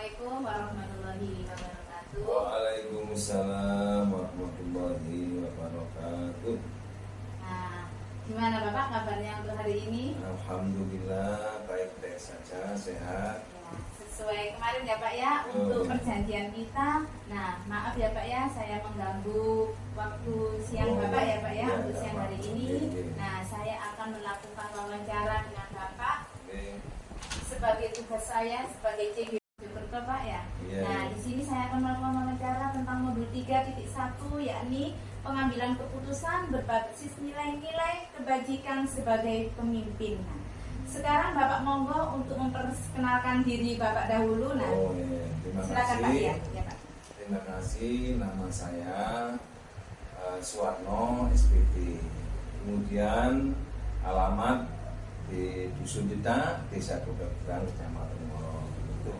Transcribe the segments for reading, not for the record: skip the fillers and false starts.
Assalamualaikum warahmatullahi wabarakatuh. Waalaikumsalam warahmatullahi wabarakatuh. Nah, gimana Bapak kabarnya untuk hari ini? Alhamdulillah baik-baik saja, sehat. Ya, sesuai kemarin ya Pak ya, untuk perjanjian kita. Nah, maaf ya Pak ya, saya mengganggu waktu siang Bapak ya Pak ya, untuk siang hari ini. Nah, saya akan melakukan wawancara dengan Bapak sebagai tugas saya sebagai CG Bapak ya. Nah, di sini saya akan melakukan wawancara tentang modul 3.1, yakni pengambilan keputusan berbasis nilai-nilai kebajikan sebagai pemimpin. Nah, sekarang Bapak monggo untuk memperkenalkan diri Bapak dahulu. Nah, Terima silakan kasih. Pak ya. Ya Pak. Terima kasih. Nama saya Suwarno SPP. Kemudian alamat di Dusun Cita, Desa Kebetulan, Kecamatan Ngoro. Itu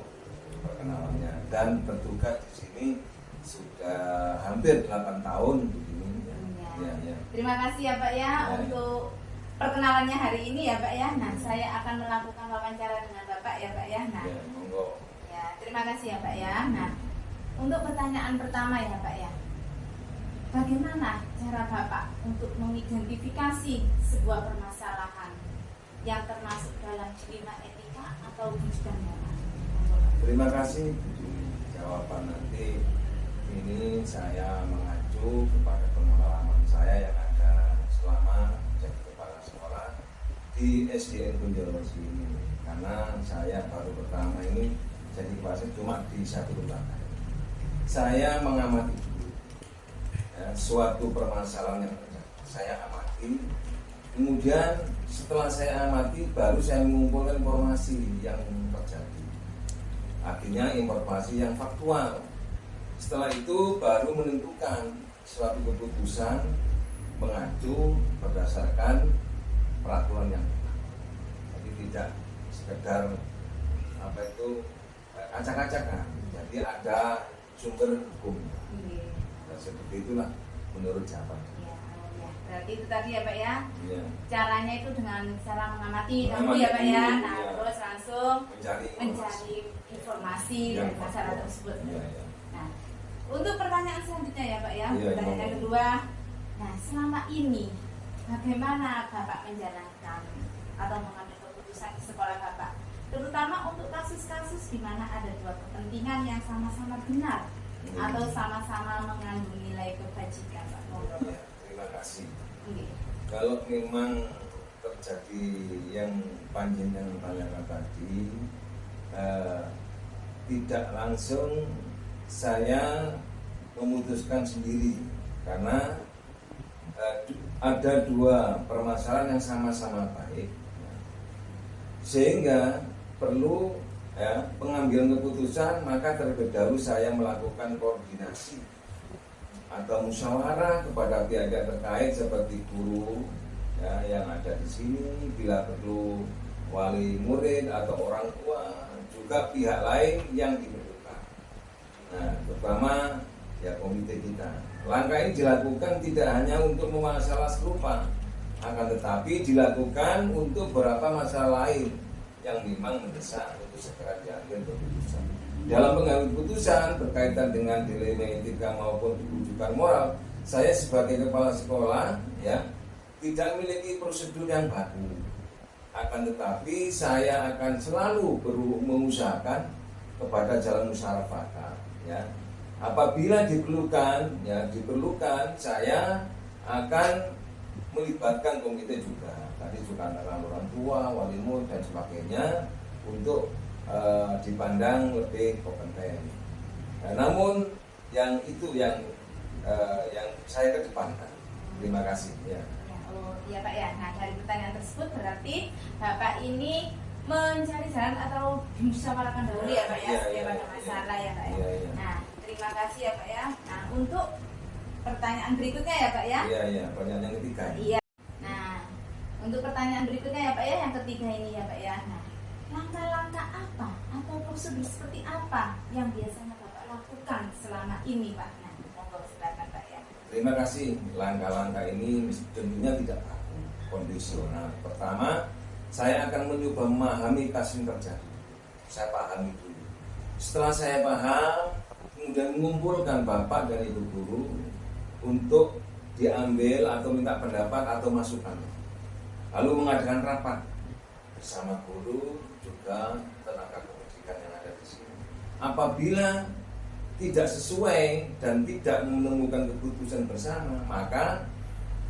perkenalannya. Dan bertugas di sini sudah hampir 8 tahun begini. Ya. Terima kasih ya Pak ya, untuk perkenalannya hari ini ya Pak ya. Nah, saya akan melakukan wawancara dengan Bapak ya Pak ya. Nah, Monggo. ya, terima kasih ya Pak ya. Nah, untuk pertanyaan pertama ya Pak ya. Bagaimana cara Bapak untuk mengidentifikasi sebuah permasalahan yang termasuk dalam dilema etika atau wujudan moral? Terima kasih. Di jawaban nanti ini saya mengacu kepada pengalaman saya yang ada selama menjadi kepala sekolah di SDN Gunjolosi ini. Karena saya baru pertama ini jadi kepala sekolah cuma di satu lembaga. Saya mengamati dulu suatu permasalahan yang terjadi. Saya amati, kemudian setelah saya amati baru saya mengumpulkan informasi yang terjadi. Akhirnya informasi yang faktual. Setelah itu baru menentukan suatu keputusan mengacu berdasarkan peraturan yang tepat. Jadi tidak sekedar acak-acakan. Jadi ada sumber hukum. Dan seperti itulah menurut jawaban. Ya. Berarti itu tadi ya Pak ya. Ya. Caranya itu dengan cara mengamati dahulu ya Pak ya. Nah, terus langsung mencari informasi dari masalah tersebut. Ya. Nah, untuk pertanyaan selanjutnya ya Pak ya, pertanyaan yang kedua. Nah, selama ini bagaimana Bapak menjalankan atau mengambil keputusan di sekolah Bapak, terutama untuk kasus-kasus di mana ada dua kepentingan yang sama-sama benar atau sama-sama mengandung nilai kebajikan Pak? Ya, terima kasih. Okay. Kalau memang terjadi yang panjenengan tanyakan tadi, tidak langsung saya memutuskan sendiri karena ada dua permasalahan yang sama-sama baik, sehingga perlu pengambilan keputusan. Maka terlebih dahulu saya melakukan koordinasi atau musyawarah kepada pihak terkait seperti guru yang ada di sini, bila perlu wali murid atau orang tua, juga pihak lain yang diperlukan. Nah, terutama komite kita. Langkah ini dilakukan tidak hanya untuk masalah serupa, akan tetapi dilakukan untuk beberapa masalah lain yang memang mendesak untuk segera diambil keputusan. Dalam pengambil keputusan berkaitan dengan dilema etika maupun rujukan moral, saya sebagai kepala sekolah tidak memiliki prosedur yang baku. Akan tetapi saya akan selalu mengusahakan kepada jalan musyawarah. Apabila diperlukan, saya akan melibatkan komite juga. Tadi juga antara orang tua, wali murid dan sebagainya untuk dipandang lebih kompeten. Namun yang saya kedepankan. Terima kasih. Ya Pak ya. Nah, dari pertanyaan tersebut berarti Bapak ini mencari jalan atau musyawarahkan dahulu ya Pak ya, setiap ada masalah ya Pak ya. Nah, terima kasih ya Pak ya. Nah, untuk pertanyaan berikutnya ya Pak ya. Iya, pertanyaan yang ketiga. Iya. Nah, untuk pertanyaan berikutnya ya Pak ya, yang ketiga ini ya Pak ya. Nah, langkah-langkah apa atau prosedur seperti apa yang biasanya Bapak lakukan selama ini Pak? Nah, monggo silakan Pak ya. Terima kasih. Langkah-langkah ini tentunya tidak baku, kondisional. Pertama, saya akan mencoba memahami kasus yang terjadi. Saya pahami dulu. Setelah saya paham, kemudian mengumpulkan bapak dan ibu guru untuk diambil atau minta pendapat atau masukan. Lalu mengadakan rapat bersama guru juga tenaga pendidikan yang ada di sini. Apabila tidak sesuai dan tidak menemukan keputusan bersama, maka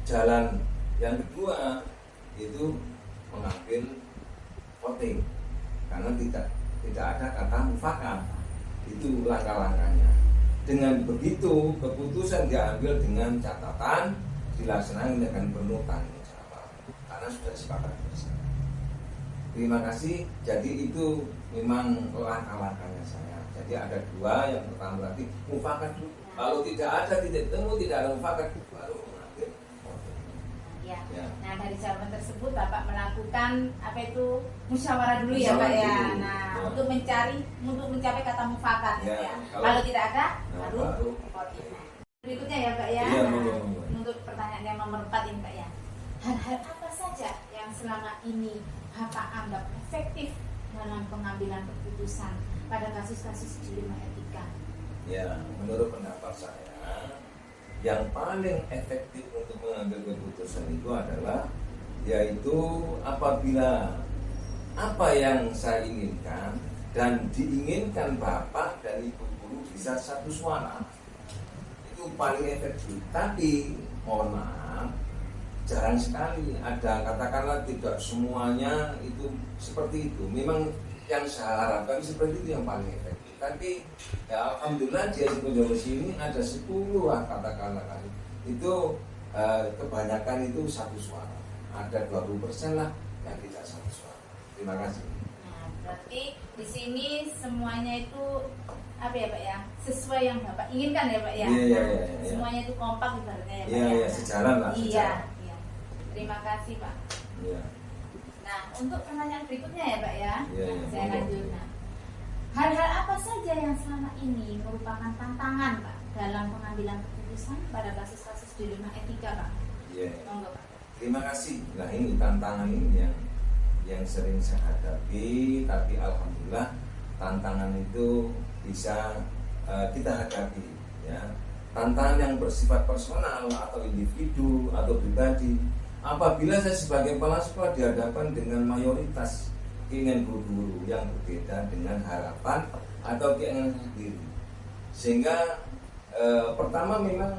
jalan yang kedua itu mengambil voting, karena tidak ada kata mufakat. Itu langkah-langkahnya. Dengan begitu keputusan diambil dengan catatan dilaksanakan dengan penuh tanggung jawab karena sudah sepakat bersama. Terima kasih. Jadi itu memang langkah-langkahnya saya. Jadi ada dua. Yang pertama tadi mufakat dulu. Kalau tidak ada titik temu, tidak ada mufakat, baru mengambil voting. Ya. Ya. Nah, dari jawaban tersebut Bapak melakukan apa itu musyawarah dulu ya Pak ya. Musyawarah dulu. Nah, Ya. untuk mencapai kata mufakat Ya, ya. kalau- Kalau tidak ada Nah, baru baru voting. Berikutnya ya Pak ya. Iya, Nah, monggo. untuk pertanyaan yang nomor 4 ini Pak ya. Hal-hal apa saja yang selama ini Bapak anggap efektif dalam pengambilan keputusan pada kasus-kasus dilema etika? Ya, menurut pendapat saya, yang paling efektif untuk mengambil keputusan itu adalah yaitu apabila apa yang saya inginkan dan diinginkan bapak dan ibu guru bisa satu suara, itu paling efektif. Tapi mohon maaf, jarang sekali ada, katakanlah tidak semuanya itu seperti itu. Memang yang saya harapkan seperti itu yang paling efektif. Tapi ya alhamdulillah di Jawa sini ada 10 lah katakanlah kan. Itu kebanyakan itu satu suara. Ada 20% lah yang tidak satu suara. Terima kasih. Nah, berarti di sini semuanya itu apa ya Pak ya? Sesuai yang Bapak inginkan ya Pak ya. Iya, Nah, iya, iya. semuanya itu kompak ibaratnya ya Pak Iya, ya. iya, sejalan lah, Iya, sejalan. iya. Terima kasih Pak. Ya. Nah, untuk pertanyaan berikutnya ya Pak ya. Iya, iya, Saya monggo. lanjut. Nah, hal-hal apa saja yang selama ini merupakan tantangan Pak dalam pengambilan keputusan pada kasus-kasus dilema etika Pak? Iya. Monggo Pak. Terima kasih. Nah ini tantangan ini yang sering saya hadapi, tapi alhamdulillah tantangan itu bisa kita hadapi. Ya. Tantangan yang bersifat personal atau individu atau pribadi. Apabila saya sebagai kepala sekolah dihadapkan dengan mayoritas keinginan guru-guru yang berbeda dengan harapan atau keinginan sendiri, sehingga pertama memang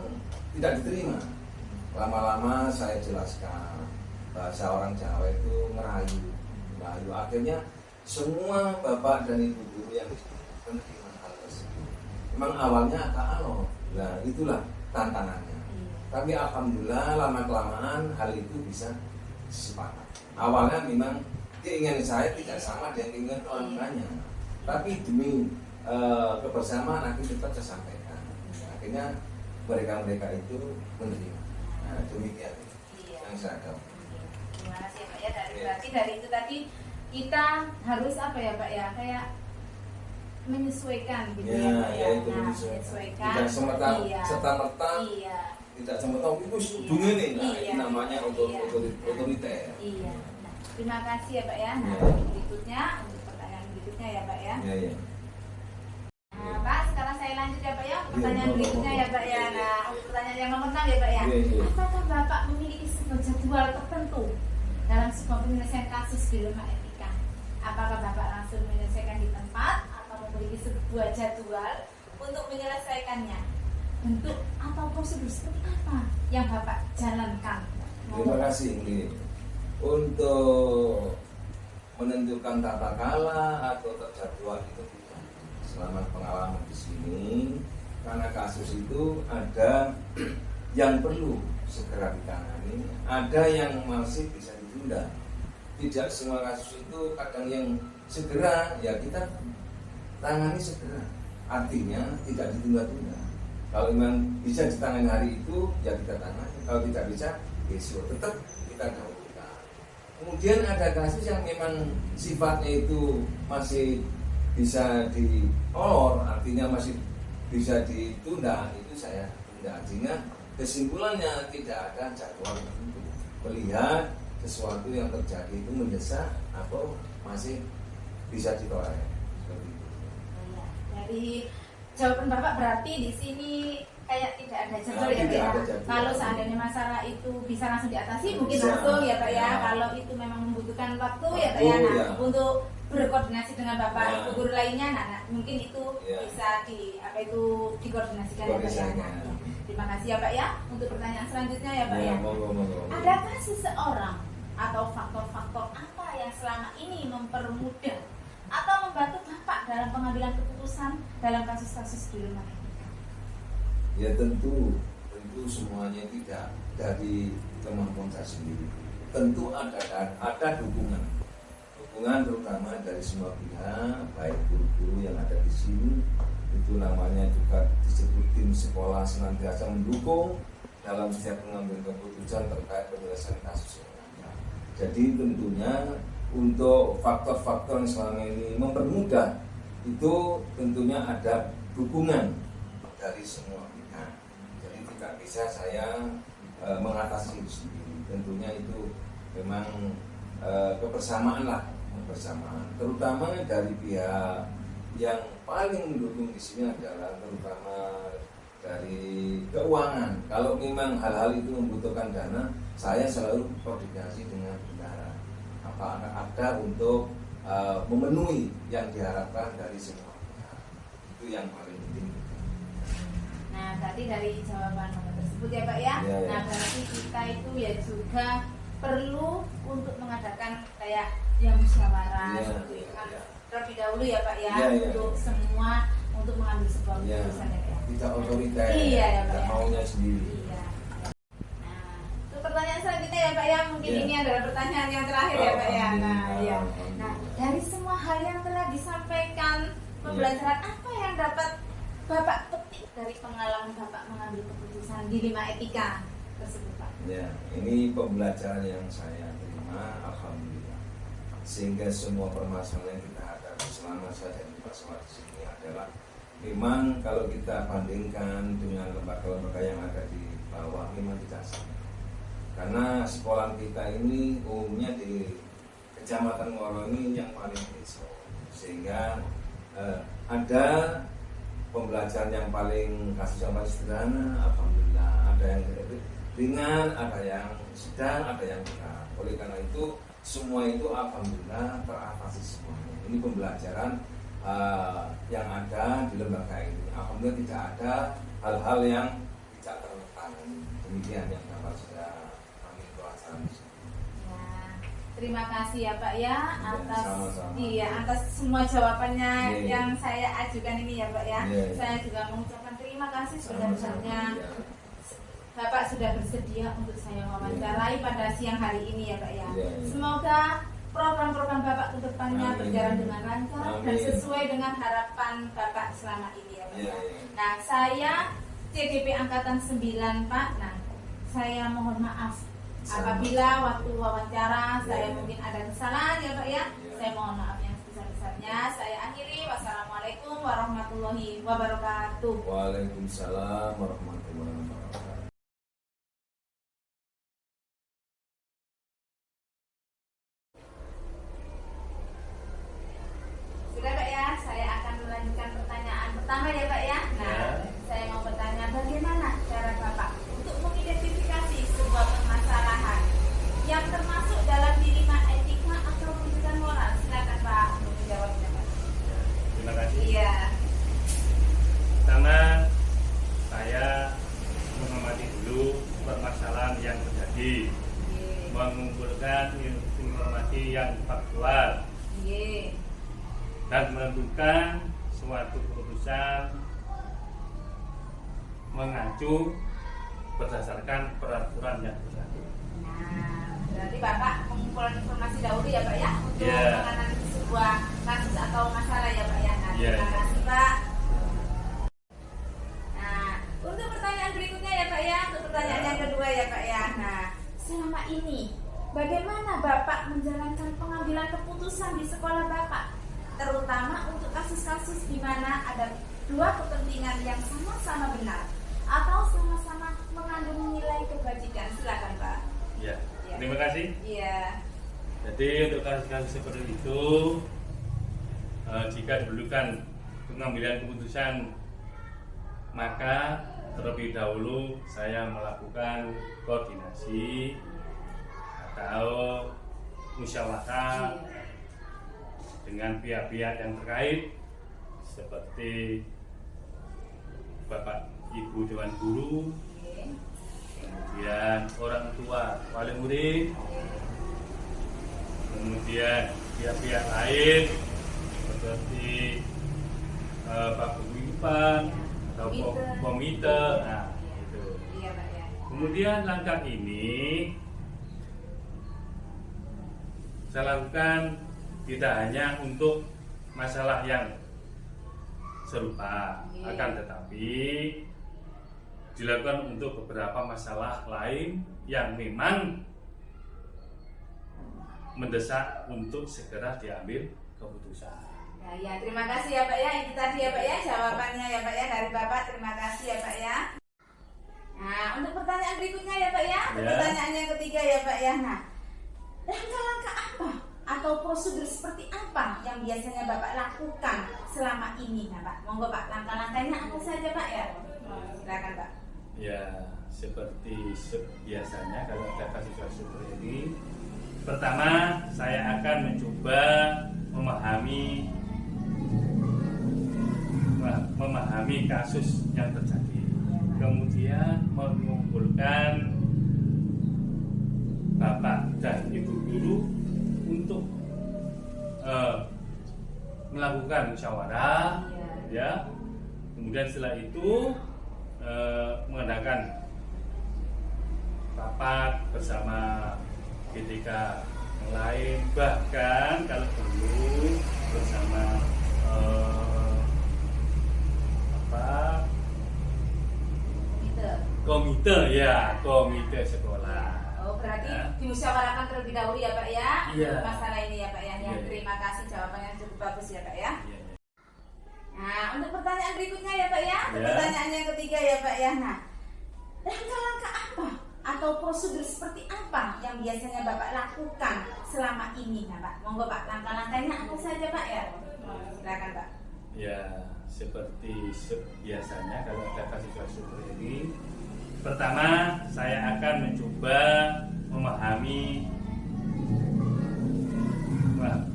tidak diterima. Lama-lama saya jelaskan bahasa orang Jawa itu merayu. Akhirnya semua bapak dan ibu guru yang menerima hal tersebut. Memang awalnya agak alot. Nah itulah tantangannya. Tapi alhamdulillah lama-kelamaan hal itu bisa sepakat. Awalnya memang keinginan saya tidak sama dengan keinginan orang lainnya. Tapi demi kebersamaan akhirnya tetap saya sampaikan. Akhirnya mereka itu menerima. Nah, demikian Iya. yang saya tahu. Terima kasih ya Pak ya. Iya. Berarti dari itu tadi kita harus apa ya Pak ya, kayak menyesuaikan gitu Ya, Pak ya itu Nah, menyesuaikan. Tidak serta-merta, Iya. tidak semata itu Iya. dunia nih. Nah, Iya. ini namanya Iya. otoriter. Iya. Nah, terima kasih ya Pak ya. Nah, Iya. berikutnya untuk pertanyaan berikutnya ya Pak ya. Ya, ya. Nah, Pak, sekarang saya lanjut ya Pak ya. Iya, Pertanyaan monggo, berikutnya ya monggo. Pak ya. Iya, iya. Nah, untuk pertanyaan yang nomor 6 ya Pak ya. Iya, iya. Apakah Bapak memiliki sebuah jadwal tertentu dalam sebuah penyelesaian kasus dilema etika? Apakah Bapak langsung menyelesaikan di tempat atau memiliki sebuah jadwal untuk menyelesaikannya? Bentuk atau prosedur seperti apa yang Bapak jalankan? Terima kasih. Ini untuk menentukan tata kala atau terjadwal itu tidak. Selama pengalaman di sini, karena kasus itu ada yang perlu segera ditangani, ada yang masih bisa ditunda. Tidak semua kasus itu kadang yang segera ya kita tangani segera. Artinya tidak ditunda-tunda. Kalau memang bisa ditangani hari itu ya kita tangani. Kalau tidak bisa besok tetap kita dahulukan. Kemudian ada kasus yang memang sifatnya itu masih bisa diolor, artinya masih bisa ditunda, itu saya tunda. Artinya kesimpulannya tidak ada jadwal tertentu. Melihat sesuatu yang terjadi itu mendesak atau masih bisa ditolak. Seperti itu. Iya. dari jawaban Bapak berarti di sini kayak tidak ada jadwal ya Pak Tidak ya. ada jadwal. Kalau seandainya masalah itu bisa langsung diatasi mungkin Bisa. langsung ya Pak ya. Ya. Kalau itu memang membutuhkan waktu ya Pak ya. Waktu, Nah, ya. untuk berkoordinasi dengan Bapak Ya. Ibu guru lainnya, nah mungkin itu Ya. bisa dikoordinasikan ya Pak ya. Koordinasikan. Nah, terima kasih ya Pak ya. Untuk pertanyaan selanjutnya ya Pak ya. Monggo. Adakah seseorang atau faktor-faktor apa yang selama ini mempermudah atau membantu Bapak dalam pengambilan keputusan dalam kasus-kasus di rumah etika? Ya tentu semuanya tidak dari kemampuan saya sendiri. Tentu ada dukungan terutama dari semua pihak, baik guru-guru yang ada di sini, itu namanya juga disebut tim sekolah senantiasa mendukung dalam setiap pengambilan keputusan terkait penyelesaian kasus yang ada. Jadi tentunya untuk faktor-faktor yang selama ini mempermudah itu tentunya ada dukungan dari semua pihak. Jadi tidak bisa saya mengatasi itu sendiri. Tentunya itu memang kebersamaan, terutama dari pihak yang paling mendukung di sini adalah terutama dari keuangan. Kalau memang hal-hal itu membutuhkan dana, saya selalu koordinasi dengan bendahara. Apakah ada untuk memenuhi yang diharapkan dari semua pihak. Itu yang paling penting. Nah, tadi dari jawaban Bapak tersebut ya Pak ya. Ya. Nah, berarti kita itu ya juga perlu untuk mengadakan kayak yang musyawarah Ya, seperti itu kan. ya. Terlebih dahulu ya Pak ya, Ya. untuk semua untuk mengambil sebuah Ya, keputusan ya Pak ya. tidak otoriter, Iya ya Pak tidak ya. maunya sendiri. Iya. Nah, untuk pertanyaan selanjutnya ya Pak ya, mungkin Ya. ini adalah pertanyaan yang terakhir ya Pak ya. Nah, ya. Alhamdulillah. Nah, dari semua hal yang telah disampaikan, pembelajaran apa yang dapat Bapak petik dari pengalaman Bapak mengambil keputusan di 5 etika tersebut Pak? Ya, ini pembelajaran yang saya terima, alhamdulillah. Sehingga semua permasalahan yang kita hadapi selama saya jadi masalah di sini adalah memang kalau kita bandingkan dengan lembaga-lembaga yang ada di bawah memang tidak sama. Karena sekolah kita ini umumnya di Kecamatan Ngoro ini yang paling desa, sehingga ada pembelajaran yang paling kasus yang paling sederhana, alhamdulillah. Ada yang ringan, ada yang sedang, ada yang berat. Oleh karena itu semua itu alhamdulillah teratasi semuanya. Ini pembelajaran yang ada di lembaga ini. Alhamdulillah tidak ada hal-hal yang tidak terlepas. Demikian yang dapat saya ambil pelajaran. Ya, terima kasih ya Pak ya atas sama-sama. atas semua jawabannya Iya. yang saya ajukan ini ya Pak ya. Iya. Saya juga mengucapkan terima kasih Sama-sama, sebesar-besarnya. ya. Bapak sudah bersedia untuk saya wawancarai pada siang hari ini ya Pak ya. Iya. Semoga program-program Bapak ke depannya Amin. berjalan dengan lancar dan Amin. sesuai dengan harapan Bapak selama ini ya Pak Iya, ya. iya. Nah, saya CDP Angkatan 9 Pak. Nah, saya mohon maaf apabila waktu wawancara saya Iya. mungkin ada kesalahan ya Pak ya. Iya. Saya mohon maaf yang sebesar-besarnya. Saya akhiri. Wassalamualaikum warahmatullahi wabarakatuh. Waalaikumsalam warahmatullahi wabarakatuh. Sudah Pak ya, saya akan melanjutkan pertanyaan pertama ya Pak ya. Nah, Ya. saya mau bertanya bagaimana cara Bapak untuk mengidentifikasi sebuah permasalahan yang termasuk dalam dilema etika atau juga moral. Silakan Pak untuk menjawabnya Pak. Terima kasih. Iya. Pertama, saya mengamati dulu permasalahan yang terjadi, Iya. mengumpulkan informasi yang faktual, Iya. dan menentukan suatu keputusan mengacu berdasarkan peraturan yang berlaku. Nah, berarti Bapak mengumpulkan informasi dahulu ya Pak ya untuk Iya. menganalisis sebuah kasus atau masalah ya Pak ya. Nah, Iya. terima kasih Pak. Nah, untuk pertanyaan berikutnya ya Pak ya, untuk pertanyaan yang kedua ya Pak ya. Nah, selama ini bagaimana Bapak menjalankan pengambilan keputusan di sekolah Bapak, terutama untuk kasus-kasus di mana ada dua kepentingan yang sama-sama benar atau sama-sama mengandung nilai kebajikan. Silakan Pak. Ya, Ya. terima kasih. Iya. Jadi untuk kasus-kasus seperti itu, jika diperlukan pengambilan keputusan, maka terlebih dahulu saya melakukan koordinasi atau musyawarah dengan pihak-pihak yang terkait seperti Bapak Ibu Dewan Guru, kemudian orang tua wali murid, kemudian pihak-pihak lain seperti Pak Guyupan atau komite. Nah, itu. Iya, Pak ya. Kemudian langkah ini saya lakukan tidak hanya untuk masalah yang serupa, akan tetapi dilakukan untuk beberapa masalah lain yang memang mendesak untuk segera diambil keputusan. Ya, terima kasih ya Pak ya. Itu tadi ya Pak ya jawabannya ya Pak ya dari Bapak. Terima kasih ya Pak ya. Nah, untuk pertanyaan berikutnya ya Pak ya. Pertanyaan yang ketiga ya Pak ya. Nah, langkah-langkah apa atau prosedur seperti apa yang biasanya Bapak lakukan selama ini? Nah Pak, monggo Pak, langkah-langkahnya apa saja Pak ya? Silakan Pak. Ya, seperti biasanya kalau ada kasus-kasus seperti ini, pertama saya akan mencoba memahami kasus yang terjadi, kemudian mengumpulkan Bapak dan Ibu guru untuk melakukan musyawarah, ya. Kemudian setelah itu mengadakan rapat bersama GTK yang lain, bahkan kalau perlu bersama komite sekolah. Oh, berarti dimusyawarahkan terlebih dahulu ya Pak ya. Iya. Masalah ini ya Pak ya. Iya. Terima kasih jawabannya cukup bagus ya Pak ya. Iya. Nah, untuk pertanyaan berikutnya ya Pak ya. Pertanyaan yang ketiga ya Pak ya. Nah, langkah-langkah apa atau prosedur seperti apa yang biasanya Bapak lakukan selama ini? Nah Pak, monggo Pak, langkah-langkahnya apa saja Pak ya? Silakan Pak. Ya, seperti biasanya kalau ada kasus-kasus seperti ini, pertama saya akan mencoba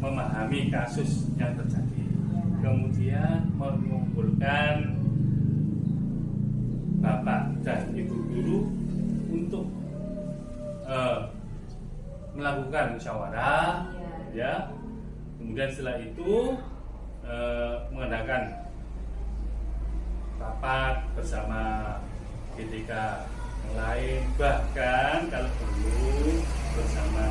memahami kasus yang terjadi, kemudian mengumpulkan Bapak dan Ibu guru untuk melakukan musyawarah, ya. Kemudian setelah itu mengadakan rapat bersama GTK yang lain, bahkan kalau perlu bersama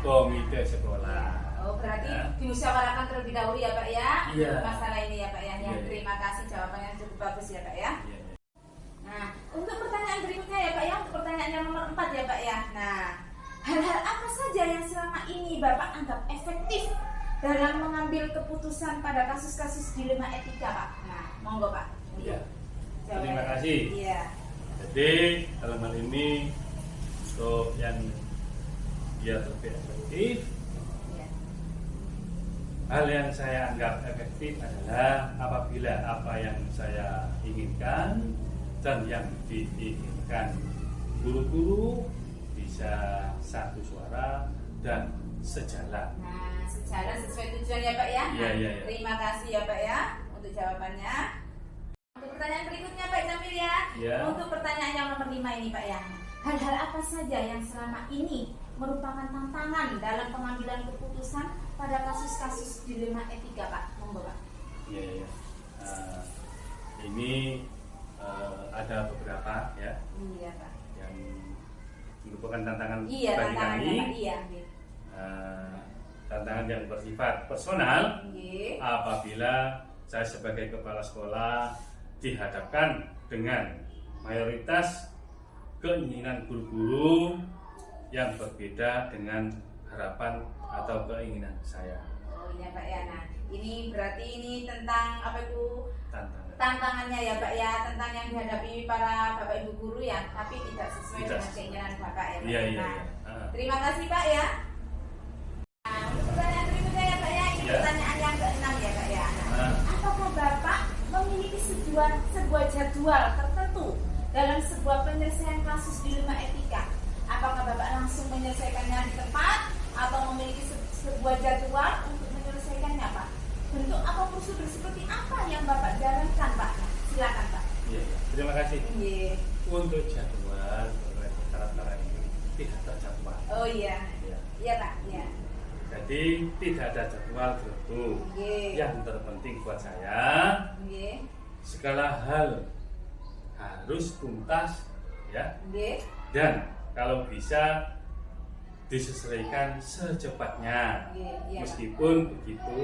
komite sekolah. Oh, berarti dimusyawarahkan terlebih dahulu ya Pak ya. Iya. Masalah ini ya Pak ya. Iya. Terima kasih jawabannya cukup bagus ya Pak ya. Iya. Nah, untuk pertanyaan berikutnya ya Pak ya, untuk pertanyaan yang nomor 4 ya Pak ya. Nah, hal-hal apa saja yang selama ini Bapak anggap efektif dalam mengambil keputusan pada kasus-kasus dilema etika Pak? Nah, monggo Pak. Iya. Jawabannya. Terima kasih. Iya. Jadi dalam hal ini untuk yang biar lebih efektif, Iya. hal yang saya anggap efektif adalah apabila apa yang saya inginkan dan yang diinginkan guru-guru bisa satu suara dan sejalan. Nah, sejalan sesuai tujuan ya Pak ya. Iya, iya, iya. Terima kasih ya Pak ya untuk jawabannya. Untuk pertanyaan berikutnya Pak Jamil ya. Iya. Untuk pertanyaan yang nomor 5 ini Pak ya. Hal-hal apa saja yang selama ini merupakan tantangan dalam pengambilan keputusan pada kasus-kasus dilema etika Pak? Monggo Pak. Iya, iya. Ini ada beberapa ya Iya Pak. yang merupakan tantangan Iya, bagi tantangan kami. Pak. Iya. Tantangan yang bersifat personal Iya. apabila saya sebagai kepala sekolah dihadapkan dengan mayoritas keinginan guru-guru yang berbeda dengan harapan atau keinginan saya. Oh iya Pak ya. Nah, Ini berarti ini tentang apa itu tantangan. tantangannya ya Pak ya, tentang yang dihadapi para Bapak Ibu guru ya, tapi tidak sesuai Tidak dengan sesuai. keinginan Bapak ya Pak. Iya, iya, Nah, iya. terima kasih Pak ya. Nah, untuk pertanyaan berikutnya ya Pak ya, ini Ya. pertanyaan yang ke-6 ya Pak ya. Nah, Ah. apakah Bapak memiliki sebuah jadwal tertentu dalam sebuah penyelesaian kasus dilema etika? Apakah Bapak langsung menyelesaikannya di tempat atau memiliki sebuah jadwal untuk menyelesaikannya Pak? Bentuk atau prosedur seperti apa yang Bapak jalankan Pak? Nah, silakan Pak. Iya, iya. Terima kasih. Iya. Untuk jadwal perkara-perkara ini tidak terjadwal. Oh iya. Ya. Iya Pak. Iya. Jadi tidak ada jadwal tertentu. Iya. Yang terpenting buat saya, Iya. segala hal harus tuntas, ya. Iya. Dan kalau bisa diselesaikan secepatnya. Iya. Iya. Pak. Meskipun begitu,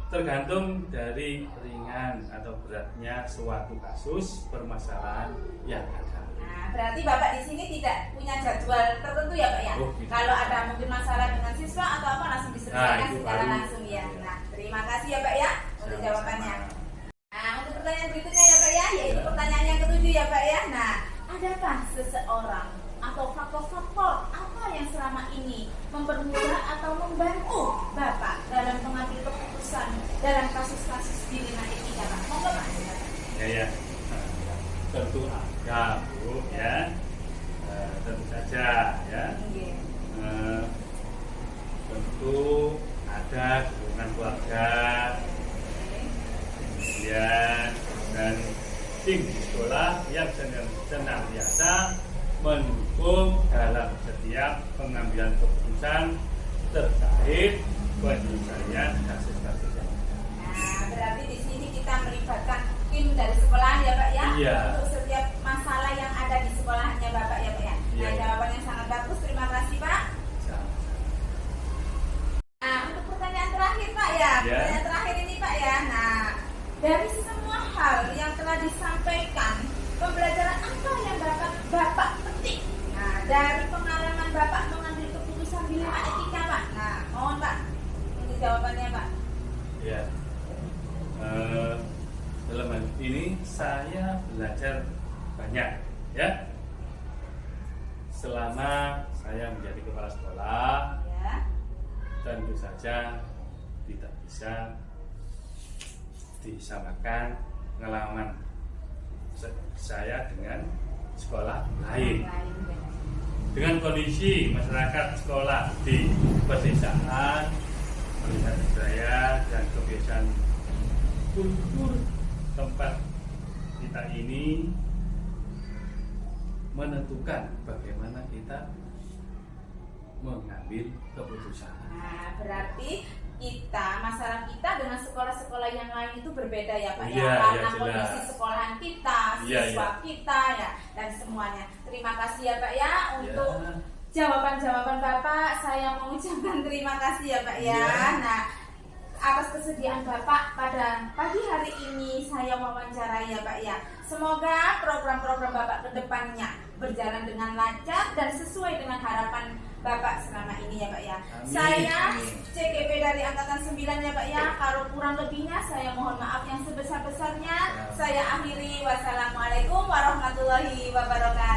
tergantung dari ringan atau beratnya suatu kasus permasalahan yang ada. Nah, berarti Bapak di sini tidak punya jadwal tertentu ya Pak ya? Oh, tidak. Kalau ada mungkin masalah dengan siswa atau apa langsung diselesaikan Nah, itu secara baru. langsung ya. Nah, terima kasih ya Pak ya untuk jawabannya. Nah, untuk pertanyaan berikutnya ya Pak ya, yaitu Ya. pertanyaan yang ke-7 ya Pak ya. Nah, adakah seseorang atau faktor-faktor apa yang selama ini mempermudah atau membantu Bapak dalam mengambil keputusan dalam kasus-kasus dilema etika Pak? Monggo Pak. Ya, ya. Tentu ada, Bu, ya. Tentu saja, ya. Oke. Tentu ada dukungan keluarga, kemudian dan tim di sekolah yang senantiasa mendukung dalam setiap pengambilan keputusan terkait penyelesaian kasus-kasus yang ada. Nah, berarti di sini kita melibatkan tim dari sekolah ya Pak ya, Iya. untuk setiap masalah yang ada di sekolahnya Bapak ya Pak ya. Iya, Nah, iya. jawabannya sangat bagus, terima kasih Pak. Nah, untuk pertanyaan terakhir Pak ya, Ya. pertanyaan terakhir ini Pak ya. Nah, dari semua hal yang telah disampaikan, pembelajaran apa yang Bapak petik? Nah, dari pengalaman Bapak mengambil keputusan dilema etika Pak. Nah, mohon Pak untuk jawabannya Pak. Ya, dalam hal ini saya belajar banyak, ya. Selama saya menjadi kepala sekolah, Ya. tentu saja tidak bisa disamakan pengalaman saya dengan sekolah lain. Dengan kondisi masyarakat sekolah di pedesaan, melihat budaya dan kebiasaan kultur tempat kita ini menentukan bagaimana kita mengambil keputusan. Nah, berarti masalah kita dengan sekolah-sekolah yang lain itu berbeda ya Pak Iya, ya, iya, karena jelas. kondisi sekolahan kita, Iya, siswa iya. kita ya, dan semuanya. Terima kasih ya Pak ya untuk Ya. jawaban-jawaban Bapak. Saya mengucapkan terima kasih ya Pak ya. Iya. Nah, atas kesediaan Bapak pada pagi hari ini saya wawancarai ya Pak ya. Semoga program-program Bapak ke depannya berjalan dengan lancar dan sesuai dengan harapan Bapak selama ini ya Pak ya. Amin, Saya amin. CGP dari Angkatan 9 ya Pak ya. Kalau kurang lebihnya saya mohon maaf yang sebesar-besarnya. Ya. Saya akhiri. Wassalamualaikum warahmatullahi wabarakatuh.